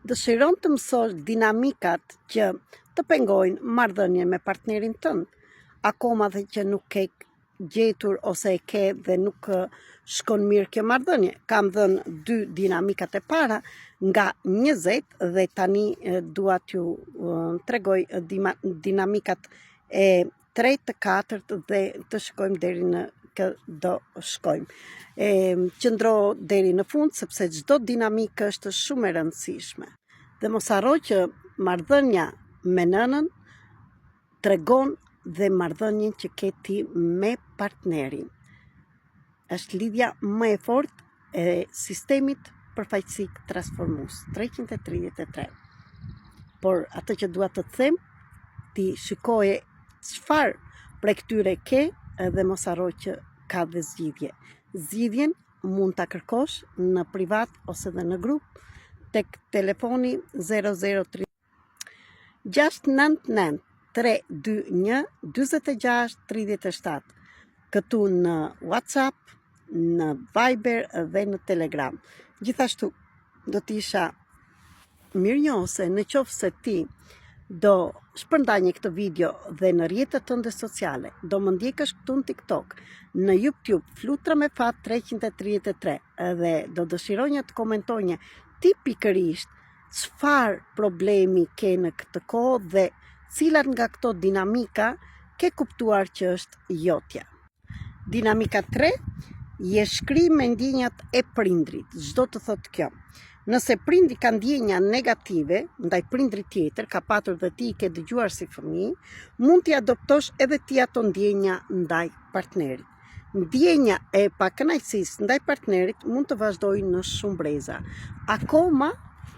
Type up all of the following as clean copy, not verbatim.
Dëshiron të mësosh dinamikat që të pengojnë marrëdhënien me partnerin tënd, akoma dhe që nuk ke gjetur ose e ke dhe nuk shkon mirë kjo marrëdhënie. Kam dhënë 2 dinamikat e para nga 20 dhe tani dua t'ju tregoj dinamikat e 3, të 4 dhe të shkojmë deri në do shkojmë. Qëndro deri në fund sepse çdo dinamikë është shumë e rëndësishme. Dhe mos harro që marrëdhënia me nënën tregon dhe marrëdhënien që ke ti me partnerin. Është lidhja më e fortë e sistemit përfaqësik transformues 333. Por atë që dua të them, ti shikoje çfarë prej këtyre ke dhe mos harro që ka dhe zgjidhje. Zgjidhjen mund ta kërkosh në privat ose dhe në grup tek telefoni 003 699 321 46 37, këtu në WhatsApp, në Viber dhe në Telegram. Gjithashtu do t'isha mirënjohëse në qoftë se ti do shpërndanje këtë video dhe në rrjetet tënde sociale, do më ndjekësh këtu në TikTok, në YouTube, Flutra me Fat 333, dhe do dëshironja të komentonja ti pikërisht çfarë problemi ke në këtë kohë dhe cilat nga këto dinamika ke kuptuar që është jotja. Dinamika 3, je shkri me ndjenjat e prindrit. Çdo të thotë kjo. Nëse prindi ka ndjenja negative ndaj prindrit tjetër, ka patur dhe ti i ke dëgjuar si fëmijë, mund t'i adoptosh edhe ti ato ndjenja ndaj partnerit. Ndjenja e pakënaqësisë ndaj partnerit mund të vazhdojë në shumë breza, akoma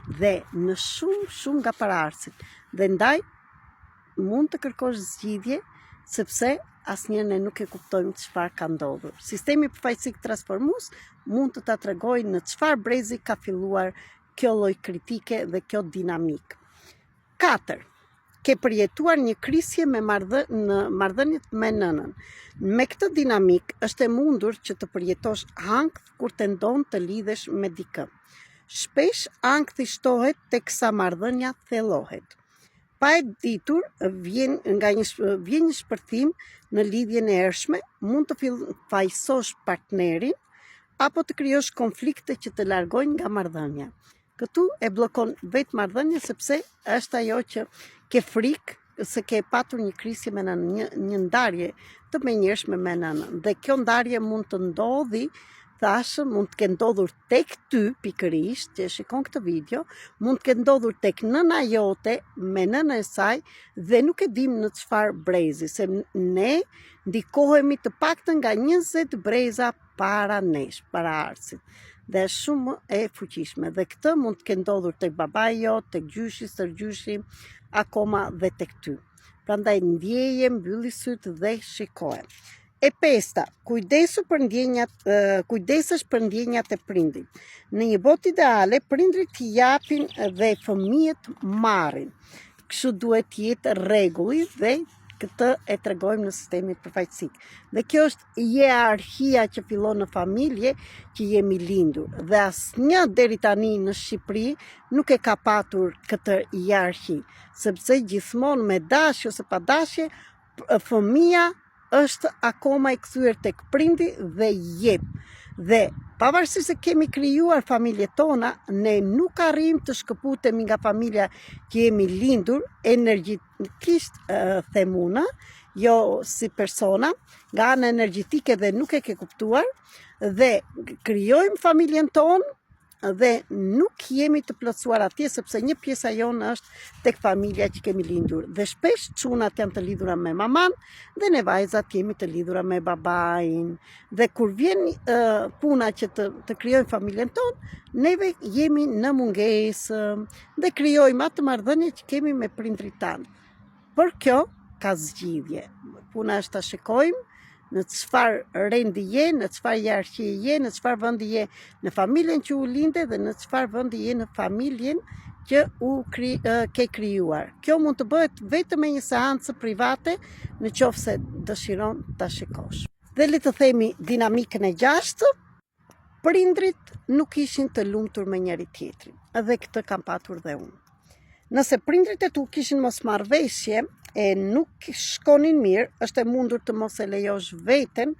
dhe në shumë nga paraardhësit. Dhe ndaj mund të kërkosh zgjidhje sepse asnjëherë ne nuk e kuptojmë çfarë ka ndodhur. Sistemi përfaqësik transformues mund të ta tregojë në çfarë brezi ka filluar kjo lloj kritike dhe kjo dinamik. 4. Ke përjetuar një krisje në marrëdhëniet me nënën. Me këtë dinamik është e mundur që të përjetosh ankth kur tendon të lidhesh me dikë. Shpesh ankthi shtohet teksa marrëdhënia thellohet. Pa e ditur, vjen një shpërthim në lidhjen e hershme, mund të fajsosh partnerin apo të krijosh konflikte që të largojnë nga marrëdhënia. Këtu e bllokon vetë marrëdhënia sepse është ajo që ke frikë se ke patur një krisje me nënën, një ndarje të menjëhershme me nënën. Dhe kjo ndarje mund të ndodhi, thashë, mund të ketë ndodhur tek ty pikërisht, që shikon këtë video, mund të ketë ndodhur tek nëna jote me nënën e saj dhe nuk e dim në çfarë brezi, se ne ndikohemi të paktën nga 20 breza para nesh, para ardhësit. Dhe është shumë e fuqishme. Dhe këtë mund të ketë ndodhur tek babai jot, tek gjyshi, stërgjyshi, akoma dhe tek ty. Prandaj ndjeje, mbylli syt dhe shikoje. E 5, kujdesesh për ndjenjat e prindit. Në një botë ideale, prindrit i japin dhe fëmijët marrin. Kështu duhet të jetë rregulli dhe këtë e tregojmë në sistemin përfaqësik. Dhe kjo është hierarkia që fillon në familje që jemi lindur. Dhe asnjë deri tani në Shqipëri nuk e ka patur këtë hierarki, sepse gjithmonë me dashje ose pa dashje, fëmia është akoma i kthyer tek prindi dhe jep. Dhe pavarësisht se kemi krijuar familjet tona, ne nuk arrijmë të shkëputemi nga familja që jemi lindur energjetikisht, themuna, jo si persona, nga ana energjetike dhe nuk e ke kuptuar, dhe krijojmë familjen tonë dhe nuk jemi të plotësuar atje sepse një pjesa jonë është tek familja që kemi lindur. Dhe shpesh çunat janë të lidhura me maman dhe ne vajzat jemi të lidhura me babain. Dhe kur vjen puna që të krijojmë familjen tonë, neve jemi në mungesë dhe krijojmë atë marrëdhënie që kemi me prindrit tanë. Por kjo ka zgjidhje. Puna është ta shikojmë në çfarë rendi je, në çfarë hierarkie je, në çfarë vendi je në familjen që u linde dhe në çfarë vendi je në familjen që ke krijuar. Kjo mund të bëhet vetëm me një seancë private, në qoftë se dëshiron ta shikosh. Dhe le të themi dinamikën e 6, prindrit nuk ishin të lumtur me njëri tjetrin. Edhe këtë kam patur dhe unë. Nëse prindrit e tu kishin mos marrëveshje e nuk shkonin mirë, është e mundur të mos e lejosh veten,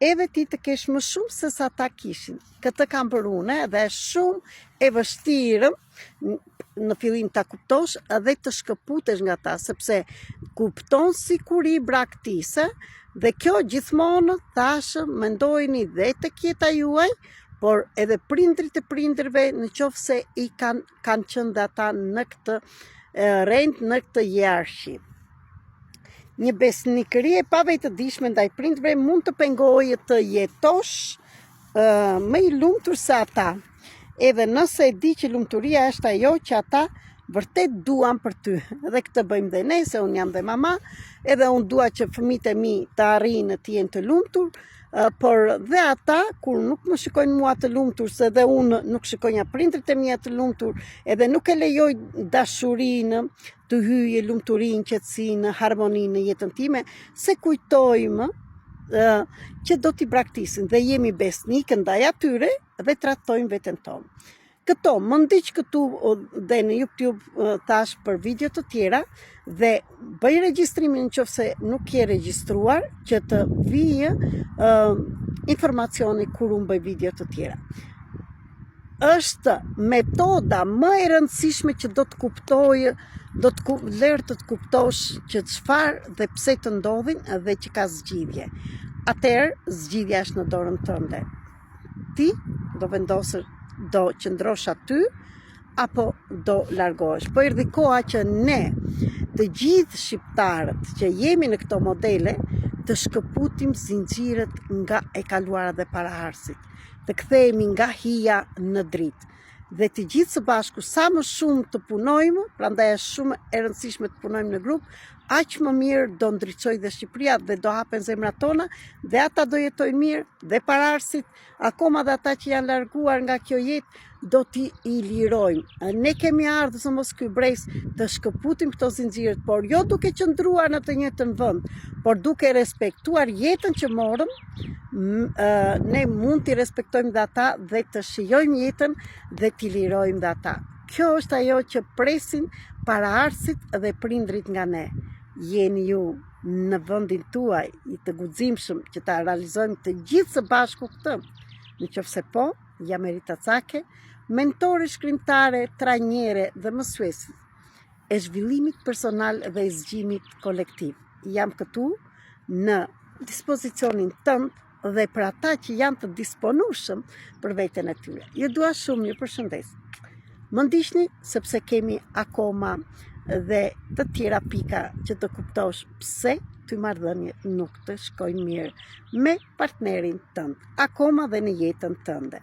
edhe ti të kesh më shumë se sa ta kishin. Këtë kam bërë unë dhe është shumë e vështirë në fillim ta kuptosh edhe të shkëputesh nga ta, sepse kupton sikuri braktise dhe kjo gjithmonë thashë mendojni dhe të kjeta juaj, por edhe prindrit e prindërve në qoftë se i kanë qenë dhe ata në këtë rend, në këtë hierarshi. Një besnikëri e pavetëdijshme ndaj prindërve mund të pengojë të jetosh më i lumtur se ata. Edhe nëse e di që lumturia është ajo që ata vërtet duan për ty. Edhe këtë bëjmë dhe ne, se unë jam dhe mama, edhe unë dua që fëmijët e mi të arrijnë të jenë të lumtur, por dhe ata, kur nuk më shikojnë mua të lumtur, se dhe unë nuk shikojnë prindrit e mia të lumtur, edhe nuk e lejoj dashurinë të hyjë lumturinë, qetësinë, harmoninë në jetën time, se kujtojmë që do t'i braktisin dhe jemi besnikë ndaj atyre dhe trajtojmë veten tonë. Këto, më ndiq këtu dhe në YouTube thash për video të tjera dhe bëj regjistrimin nëse nuk je regjistruar që të vijë informacioni kur unë bëj video të tjera. Është metoda më e rëndësishme që do të kuptojë, lërë të kuptosh që çfarë dhe pse të ndodhin dhe që ka zgjidhje. Atëherë, zgjidhja është në dorën tënde. Ti do vendosësh, do qëndrosh aty apo do largohesh. Po erdhi koha që ne, të gjithë shqiptarët që jemi në këto modele, të shkëputim zinxhiret nga e kaluara dhe paraardhësit, të kthehemi nga hija në dritë. Dhe të gjithë së bashku, sa më shumë të punojmë, prandaj është shumë e rëndësishme të punojmë në grup, aq më mirë do ndriçojë dhe Shqipëria dhe do hapen zemrat tona dhe ata do jetojnë mirë dhe paraardhësit, akoma dhe ata që janë larguar nga kjo jetë, do t'i lirojmë. Ne kemi ardhur së mos ky brez të shkëputim këto zinxhirët, por jo duke qëndruar në të njëjtën vend, por duke respektuar jetën që morëm, ne mund t'i respektojmë dhe ata dhe të shijojmë jetën dhe t'i lirojmë dhe ata. Kjo është ajo që presin paraardhësit dhe prindrit nga ne. Jeni ju në vendin tuaj i të guximshëm që ta realizojmë të gjithë së bashku këtë. Nëse po, jam Erita Cake, mentore shkrimtare, trajnere dhe mësuese e zhvillimit personal dhe e zgjimit kolektiv. Jam këtu në dispozicionin tënd dhe për ata që janë të disponueshëm për veten e tyre. Ju dua shumë, ju përshëndes. Më ndiqni sepse kemi akoma dhe të tjera pika që të kuptosh pse ty marrëdhëniet nuk të shkojnë mirë me partnerin tënd, akoma dhe në jetën tënde.